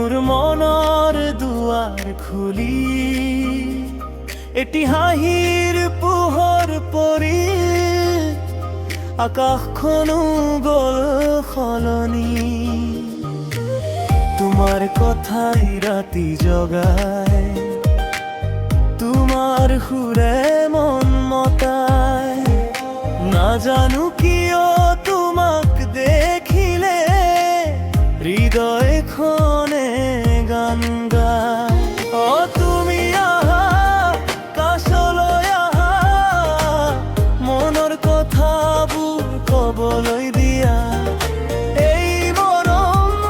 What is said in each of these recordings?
মোৰ মনৰ দুৱাৰ খুলি এটি হাঁহিৰ পোহৰ পৰি আকাশখনো গ'ল সলনি তোমাৰ কথাই ৰাতি জগায় তোমাৰ সুৰে মন মতায় নাজানো কিয় তোমাক দেখিলে হৃদয়খনে গান গায় অ তুমি আহা কাষলৈ আহা মনৰ কথাবোৰ ক'বলৈ দিয়া এই মৰম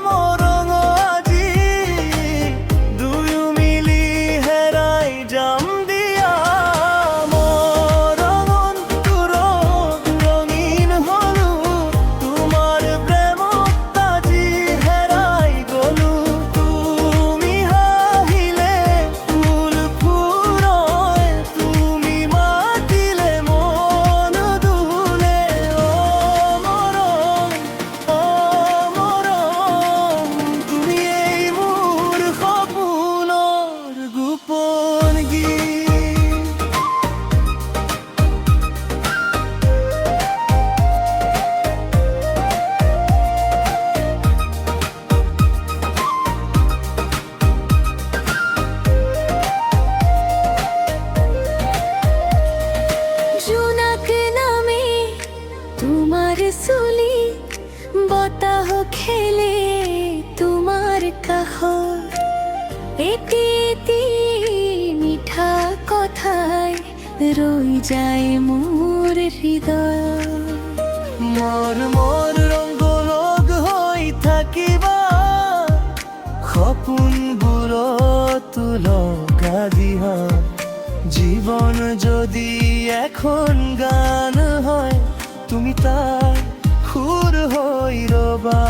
মৰঙ আজি দুয়ো মিলি হেৰাই যাম দিয়া মৰঙন তোৰ ৰঙীন হলো তোমাৰ প্ৰেমত আজি হেৰাই গলো তুমি হাঁহিলে ফুল ফুৰয় তুমি মাতিলে মন দুলে অ মৰম তুমি এই মোৰ সপোনৰ গোপন গীত জোনাক নামে তোমার চুলি বতাহ খেলে তোমার কাহর এটি এটি মিঠা কথায় রই যায় মোর হৃদয় মোৰ ৰংগ লগ হৈ থাকিবা সপোনবোৰত লগা দিহা জীবন যদি এখন গান হয় তুমি তাৰ সুৰ হৈ ৰবা